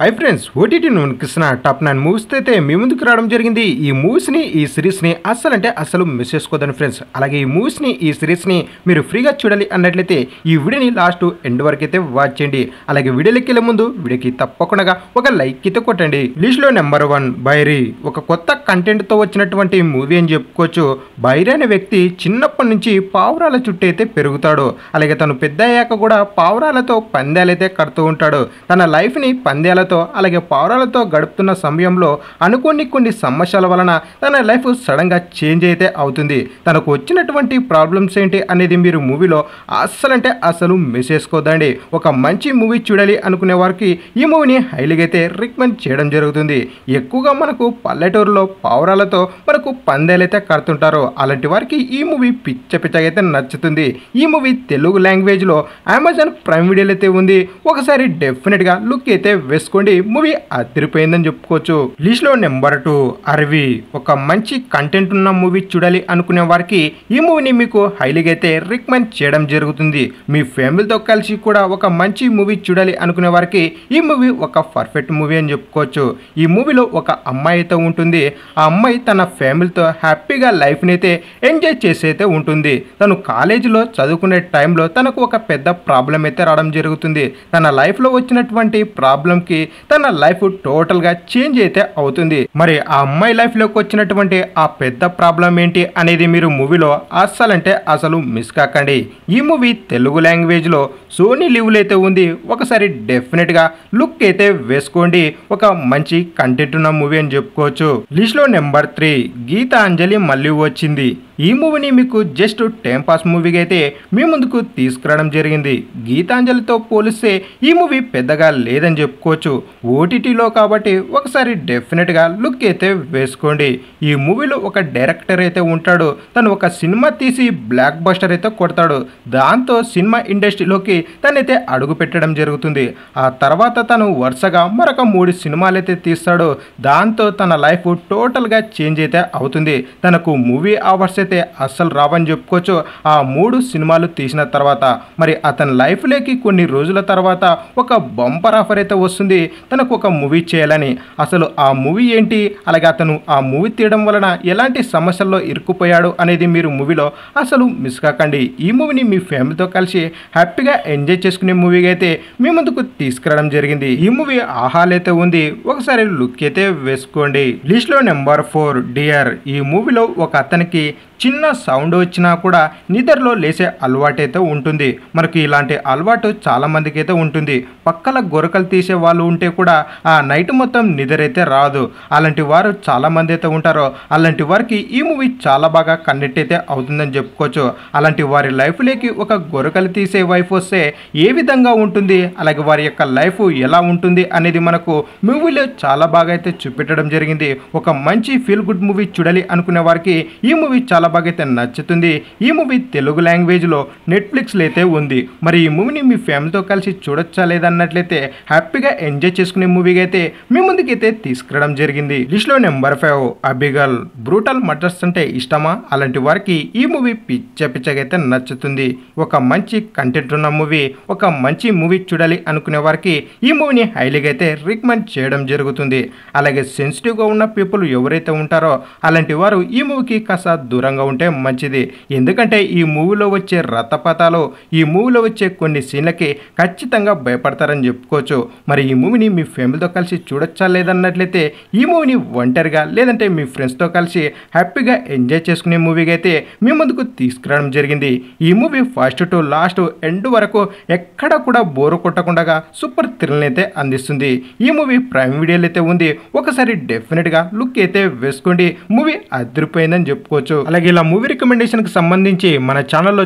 High friends, OTT నోనికిస్తున్న top 9 movies అయితే మీ ముందుకు రావడం జరిగింది. ఈ మూవీస్ని ఈ సిరీస్ని అస్సలు మిస్ చేసుకోదని ఫ్రెండ్స్. అలాగే ఈ మూవీస్ని ఈ సిరీస్ని మీరు ఫ్రీగా చూడాలి అన్నట్లయితే ఈ వీడియోని లాస్ట్ ఎండ్ వరకు అయితే వాచ్ చేయండి. అలాగే వీడియోలోకి వెళ్ళే ముందు వీడియోకి తప్పకుండా ఒక లైక్ అయితే కొట్టండి. లిస్ట్లో నెంబర్ 1 బైరీ. ఒక కొత్త కంటెంట్తో వచ్చినటువంటి మూవీ అని చెప్పుకోవచ్చు. బైరీ అనే వ్యక్తి చిన్నప్పటి నుంచి పావురాల చుట్టూ అయితే పెరుగుతాడు. అలాగే తను పెద్ద అయ్యాక కూడా పావురాలతో పందాలైతే కడుతూ ఉంటాడు. తన లైఫ్ని పందాలతో అలాగే పావురాలతో గడుపుతున్న సమయంలో అనుకోని కొన్ని సమస్యల వలన తన లైఫ్ సడన్గా చేంజ్ అయితే అవుతుంది. తనకు వచ్చినటువంటి ప్రాబ్లమ్స్ ఏంటి అనేది మీరు మూవీలో అస్సలు మిస్ చేసుకోదండి. ఒక మంచి మూవీ చూడాలి అనుకునే వారికి ఈ మూవీని హైలీగా అయితే రికమెండ్ చేయడం జరుగుతుంది. ఎక్కువగా మనకు పల్లెటూరులో పావురాలతో మనకు పందేలైతే కడుతుంటారు. అలాంటి వారికి ఈ మూవీ పిచ్చగా అయితే నచ్చుతుంది. ఈ మూవీ తెలుగు లాంగ్వేజ్లో అమెజాన్ ప్రైమ్ వీడియోలో అయితే ఉంది. ఒకసారి డెఫినెట్గా లుక్ అయితే వేసుకోండి. మూవీ అదిరిపోయిందని చెప్పుకోవచ్చు. లిస్ట్లో నెంబర్ 2 అరవి. ఒక మంచి కంటెంట్ ఉన్న మూవీ చూడాలి అనుకునే వారికి ఈ మూవీని మీకు హైలీగా అయితే రికమెండ్ చేయడం జరుగుతుంది. మీ ఫ్యామిలీతో కలిసి కూడా ఒక మంచి మూవీ చూడాలి అనుకునే వారికి ఈ మూవీ ఒక పర్ఫెక్ట్ మూవీ అని చెప్పుకోవచ్చు. ఈ మూవీలో ఒక అమ్మాయి అయితే ఉంటుంది. ఆ అమ్మాయి తన ఫ్యామిలీతో హ్యాపీగా లైఫ్ని అయితే ఎంజాయ్ చేసి అయితే ఉంటుంది. తను కాలేజీలో చదువుకునే టైంలో తనకు ఒక పెద్ద ప్రాబ్లం అయితే రావడం జరుగుతుంది. తన లైఫ్లో వచ్చినటువంటి ప్రాబ్లంకి తన లైఫ్ టోటల్గా చేంజ్ అయితే అవుతుంది. మరి ఆ అమ్మాయి లైఫ్లోకి వచ్చినటువంటి ఆ పెద్ద ప్రాబ్లం ఏంటి అనేది మీరు మూవీలో అసలు మిస్ కాకండి. ఈ మూవీ తెలుగు లాంగ్వేజ్లో సోనీ లీవ్లో అయితే ఉంది. ఒకసారి డెఫినెట్గా లుక్ అయితే వేసుకోండి. ఒక మంచి కంటెంట్ ఉన్న మూవీ అని చెప్పుకోవచ్చు. లిస్ట్లో నెంబర్ 3 గీతాంజలి మళ్ళీ వచ్చింది. ఈ మూవీని మీకు జస్ట్ టైం పాస్ మూవీగా అయితే మీ ముందుకు తీసుకురావడం జరిగింది. గీతాంజలితో పోలిస్తే ఈ మూవీ పెద్దగా లేదని చెప్పుకోవచ్చు. ఓటీటీలో కాబట్టి ఒకసారి డెఫినెట్గా లుక్ అయితే వేసుకోండి. ఈ మూవీలో ఒక డైరెక్టర్ అయితే ఉంటాడు. తను ఒక సినిమా తీసి బ్లాక్ బస్టర్ అయితే కొడతాడు. దాంతో సినిమా ఇండస్ట్రీలోకి తనైతే అడుగు పెట్టడం జరుగుతుంది. ఆ తర్వాత తను వరుసగా మరొక 3 సినిమాలు అయితే తీస్తాడు. దాంతో తన లైఫ్ టోటల్గా చేంజ్ అయితే అవుతుంది. తనకు మూవీ అవార్డ్స్ అయితే అస్సలు రావని చెప్పుకోవచ్చు. ఆ 3 సినిమాలు తీసిన తర్వాత మరి అతని లైఫ్లోకి కొన్ని రోజుల తర్వాత ఒక బంపర్ ఆఫర్ అయితే వస్తుంది. తనకు ఒక మూవీ చేయాలని. అసలు ఆ మూవీ ఏంటి, అలాగే అతను ఆ మూవీ తీయడం వలన ఎలాంటి సమస్యల్లో ఇరుక్కుపోయాడు అనేది మీరు మూవీలో అసలు మిస్ కాకండి. ఈ మూవీని మీ ఫ్యామిలీతో కలిసి హ్యాపీగా ఎంజాయ్ చేసుకునే మూవీగా అయితే మీ ముందుకు తీసుకురావడం జరిగింది. ఈ మూవీ ఆహాలైతే ఉంది. ఒకసారి లుక్ అయితే వేసుకోండి. లిస్ట్లో నెంబర్ 4 డియర్. ఈ మూవీలో ఒక అతనికి చిన్న సౌండ్ వచ్చినా కూడా నిద్రలో లేసే అలవాటు అయితే ఉంటుంది. మనకి ఇలాంటి అలవాటు చాలా మందికి అయితే ఉంటుంది. పక్కల గొరకలు తీసే వాళ్ళు ఉంటే కూడా ఆ నైట్ మొత్తం నిద్ర అయితే రాదు. అలాంటి వారు చాలా మంది అయితే ఉంటారో అలాంటి వారికి ఈ మూవీ చాలా బాగా కనెక్ట్ అయితే అవుతుందని చెప్పుకోవచ్చు. అలాంటి వారి లైఫ్లోకి ఒక గొరకలు తీసే వైఫ్ వస్తే ఏ విధంగా ఉంటుంది, అలాగే వారి యొక్క లైఫ్ ఎలా ఉంటుంది అనేది మనకు మూవీలో చాలా బాగా అయితే చూపెట్టడం జరిగింది. ఒక మంచి ఫీల్ గుడ్ మూవీ చూడాలి అనుకునే వారికి ఈ మూవీ చాలా బాగా అయితే నచ్చుతుంది. ఈ మూవీ తెలుగు లాంగ్వేజ్లో నెట్ఫ్లిక్స్లో అయితే ఉంది. మరి ఈ మూవీని మీ ఫ్యామిలీతో కలిసి చూడొచ్చా లేదన్నట్లయితే హ్యాపీగా ఎంజాయ్ చేసుకునే మూవీగా అయితే మీ ముందుకైతే తీసుకురావడం జరిగింది. లిస్ట్లో నెంబర్ 5 అబిగల్. బ్రూటల్ మర్డర్స్ అంటే ఇష్టమా? అలాంటి వారికి ఈ మూవీ పిచ్చగా అయితే నచ్చుతుంది. ఒక మంచి కంటెంట్ ఉన్న మూవీ, ఒక మంచి మూవీ చూడాలి అనుకునే వారికి ఈ మూవీని హైలీగా అయితే రికమెండ్ చేయడం జరుగుతుంది. అలాగే సెన్సిటివ్గా ఉన్న పీపుల్ ఎవరైతే ఉంటారో అలాంటి వారు ఈ మూవీకి కాస్త దూరంగా ఉంటే మంచిది. ఎందుకంటే ఈ మూవీలో వచ్చే రక్తపాతాలు, ఈ మూవీలో వచ్చే కొన్ని సీన్లకి ఖచ్చితంగా భయపడతారని చెప్పుకోవచ్చు. మరి ఈ మూవీని మీ ఫ్యామిలీతో కలిసి చూడొచ్చా లేదన్నట్లయితే ఈ మూవీని ఒంటరిగా లేదంటే మీ ఫ్రెండ్స్తో కలిసి హ్యాపీగా ఎంజాయ్ చేసుకునే మూవీగా అయితే మీ ముందుకు తీసుకురావడం జరిగింది. ఈ movie first to last end వరకు ఎక్కడ కూడా బోరు కొట్టకుండా సూపర్ థ్రిల్ అయితే అందిస్తుంది. ఈ మూవీ ప్రైమ్ వీడియోలో అయితే ఉంది. ఒకసారి డెఫినెట్గా లుక్ అయితే వేసుకోండి. మూవీ అదిరిపోయిందని చెప్పుకోవచ్చు. అలాగే ఇలా మూవీ రికమెండేషన్కి సంబంధించి మన ఛానల్లో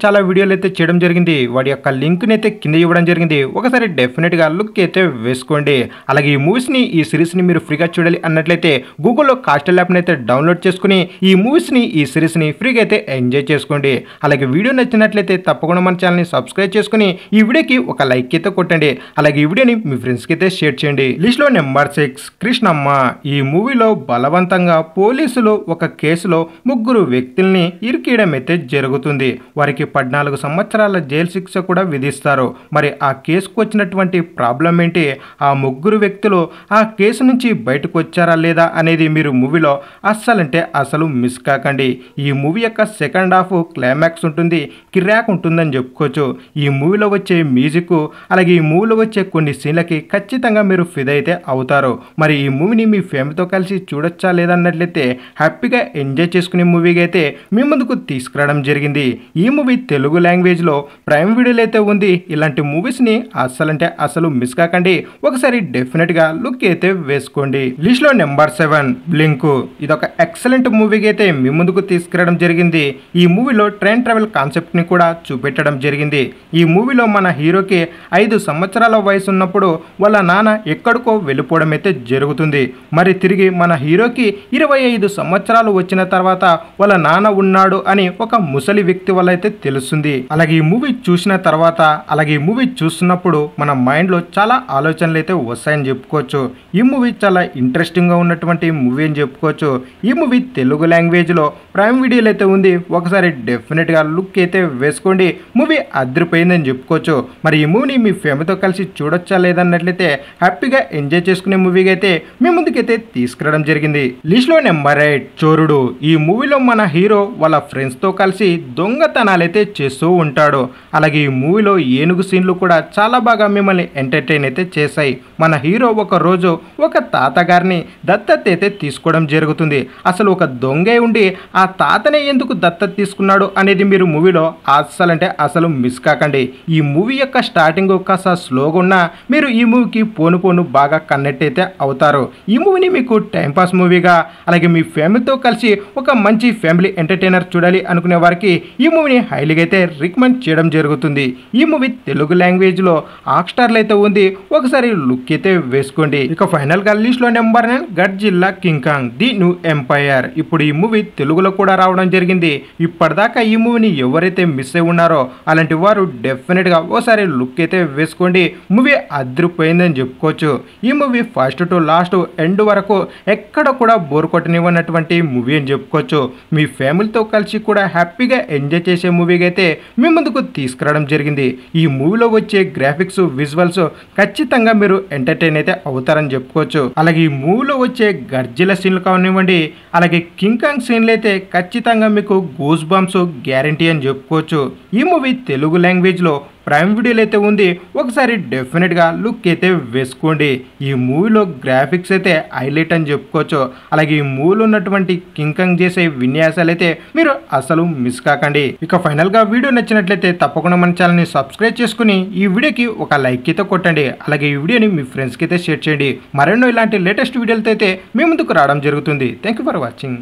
చాలా వీడియోలు అయితే చేయడం జరిగింది. వాడి యొక్క లింక్ని అయితే కింద ఇవ్వడం జరిగింది. ఒకసారి డెఫినెట్గా లుక్ అయితే వేసుకోండి. అలాగే ఈ మూవీస్ని ఈ సిరీస్ని మీరు ఫ్రీగా చూడాలి అన్నట్లయితే గూగుల్లో కాస్టల్ యాప్ని అయితే డౌన్లోడ్ చేసుకుని ఈ మూవీస్ని ఈ సిరీస్ని ఫ్రీగా అయితే ఎంజాయ్ చేసుకోండి. అలాగే వీడియో నచ్చినట్లయితే తప్పకుండా మన ఛానల్ని సబ్స్క్రైబ్ చేసుకుని ఈ వీడియోకి ఒక లైక్ అయితే కొట్టండి. అలాగే ఈ వీడియోని మీ ఫ్రెండ్స్కి అయితే షేర్ చేయండి. లిస్ట్లో నెంబర్ 6 కృష్ణమ్మ. ఈ మూవీలో బలవంతంగా పోలీసులు ఒక కేసులో 3 ముగ్గురు వ్యక్తుల్ని ఇరికియడం అయితే జరుగుతుంది. వారికి 14 సంవత్సరాల జైలు శిక్ష కూడా విధిస్తారు. మరి ఆ కేసుకు వచ్చినటువంటి ప్రాబ్లం ఏంటి, ఆ ముగ్గురు వ్యక్తులు ఆ కేసు నుంచి బయటకు వచ్చారా లేదా అనేది మీరు మూవీలో అస్సలంటే అసలు మిస్ కాకండి. ఈ మూవీ యొక్క సెకండ్ హాఫ్ క్లైమాక్స్ ఉంటుంది, కిరాక్ ఉంటుందని చెప్పుకోవచ్చు. ఈ మూవీలో వచ్చే మ్యూజిక్ అలాగే ఈ మూవీలో వచ్చే కొన్ని సీన్లకి ఖచ్చితంగా మీరు ఫిదా అయితే అవుతారు. మరి ఈ మూవీని మీ ఫ్యామిలీతో కలిసి చూడొచ్చా లేదన్నట్లయితే హ్యాపీగా ఎంజాయ్ చేసుకునే మూవీగా అయితే మీ ముందుకు తీసుకురావడం జరిగింది. ఈ మూవీ తెలుగు లాంగ్వేజ్లో ప్రైమ్ వీడియోలో అయితే ఉంది. ఇలాంటి మూవీస్ని అస్సలంటే అసలు మిస్ కాకండి. ఒకసారి డెఫినెట్గా లుక్ అయితే వేసుకోండి. లిస్ట్లో నెంబర్ 7 బ్లింక్. ఇదొక ఎక్సలెంట్ మూవీగా అయితే మీ ముందుకు తీసుకురావడం జరిగింది. ఈ మూవీలో ట్రైన్ ట్రావెల్ కాన్సెప్ట్ని కూడా చూపెట్టడం జరిగింది. ఈ మూవీలో మన హీరోకి 5 సంవత్సరాల వయసు ఉన్నప్పుడు వాళ్ళ నాన్న ఎక్కడికో వెళ్ళిపోవడం అయితే జరుగుతుంది. మరి తిరిగి మన హీరోకి 25 సంవత్సరాలు వచ్చిన తర్వాత వాళ్ళ నాన్న ఉన్నాడు అని ఒక ముసలి వ్యక్తి వల్ల అయితే తెలుస్తుంది. అలాగే ఈ మూవీ చూసిన తర్వాత అలాగే ఈ మూవీ చూస్తున్నప్పుడు మన మైండ్లో చాలా ఆలోచనలు అయితే వస్తాయని చెప్పుకోవచ్చు. ఈ మూవీ చాలా ఇంట్రెస్టింగ్గా ఉన్నటువంటి మూవీ అని చెప్పుకోవచ్చు. ఈ మూవీ తెలుగు లాంగ్వేజ్లో ప్రైమ్ వీడియోలో అయితే ఉంది. ఒకసారి డెఫినెట్గా లుక్ అయితే వేసుకోండి. మూవీ అదిరిపోయిందని చెప్పుకోవచ్చు. మరి ఈ మూవీని మీ ఫ్యామిలీతో కలిసి చూడొచ్చా లేదన్నట్లయితే హ్యాపీగా ఎంజాయ్ చేసుకునే మూవీగా అయితే మీ ముందుకైతే తీసుకురావడం జరిగింది. లిస్ట్లో నెంబర్ 8 చోరుడు. ఈ మూవీలో మన హీరో వాళ్ళ ఫ్రెండ్స్తో కలిసి దొంగతనాలైతే చేస్తూ ఉంటాడు. అలాగే ఈ మూవీలో ఏనుగు సీన్లు కూడా చాలా బాగా మిమ్మల్ని ఎంటర్టైన్ అయితే చేశాయి. మన హీరో ఒక రోజు ఒక తాతగారిని దత్తత అయితే తీసుకోవడం జరుగుతుంది. అసలు ఒక దొంగే ఉండి ఆ తాతనే ఎందుకు దత్తత తీసుకున్నాడు అనేది మీరు మూవీలో అస్సలంటే అసలు మిస్ కాకండి. ఈ మూవీ యొక్క స్టార్టింగ్ కాస్త స్లోగా ఉన్నా మీరు ఈ మూవీకి పోను బాగా కనెక్ట్ అయితే అవుతారు. ఈ మూవీని మీకు టైంపాస్ మూవీగా అలాగే మీ ఫ్యామిలీతో కలిసి ఒక మంచి ఫ్యామిలీ ఎంటర్టైనర్ చూడాలి అనుకునే వారికి ఈ మూవీని హైలీగా అయితే రికమెండ్ చేయడం జరుగుతుంది. ఈ మూవీ తెలుగు లాంగ్వేజ్లో హాట్‌స్టార్లో అయితే ఉంది. ఒకసారి లుక్ అయితే వేసుకోండి. ఇక ఫైనల్గా లిస్ట్లో number 9 Godzilla King Kong the new empire. ఇప్పుడు ఈ మూవీ తెలుగులో కూడా రావడం జరిగింది. ఇప్పటిదాకా ఈ మూవీని ఎవరైతే మిస్ అయి ఉన్నారో అలాంటి వారు డెఫినెట్గా ఓసారి లుక్ అయితే వేసుకోండి. మూవీ అదిరిపోయిందని చెప్పుకోవచ్చు. ఈ movie first to last end వరకు ఎక్కడ కూడా బోర్ కొట్టనివ్వనటువంటి మూవీ అని చెప్పుకోవచ్చు. మీ ఫ్యామిలీతో కలిసి కూడా హ్యాపీగా ఎంజాయ్ చేసే మూవీగా అయితే మీ ముందుకు తీసుకురావడం జరిగింది. ఈ మూవీలో వచ్చే గ్రాఫిక్స్ విజువల్స్ ఖచ్చితంగా మీరు ఎంటర్టైన్ అయితే అవుతారని చెప్పుకోవచ్చు. అలాగే ఈ మూవీలో వచ్చే గర్జిల సీన్లు కానివ్వండి అలాగే కింగ్ కాంగ్ సీన్లు అయితే ఖచ్చితంగా మీకు గూస్ బంప్స్ గ్యారంటీ అని చెప్పుకోవచ్చు. ఈ మూవీ తెలుగు లాంగ్వేజ్లో ప్రైమ్ వీడియోలో అయితే ఉంది. ఒకసారి డెఫినెట్గా లుక్ అయితే వేసుకోండి. ఈ మూవీలో గ్రాఫిక్స్ అయితే హైలైట్ అని చెప్పుకోవచ్చు. అలాగే ఈ మూవీలో ఉన్నటువంటి కింగ్ కాంగ్ చేసే విన్యాసాలు అయితే మీరు అసలు మిస్ కాకండి. ఇక ఫైనల్గా వీడియో నచ్చినట్లయితే తప్పకుండా మన ఛానల్ని సబ్స్క్రైబ్ చేసుకుని ఈ వీడియోకి ఒక లైక్ అయితే కొట్టండి. అలాగే ఈ వీడియోని మీ ఫ్రెండ్స్కి అయితే షేర్ చేయండి. మరెన్నో ఇలాంటి లేటెస్ట్ వీడియోలతో అయితే మీ ముందుకు రావడం జరుగుతుంది. Thank you for watching.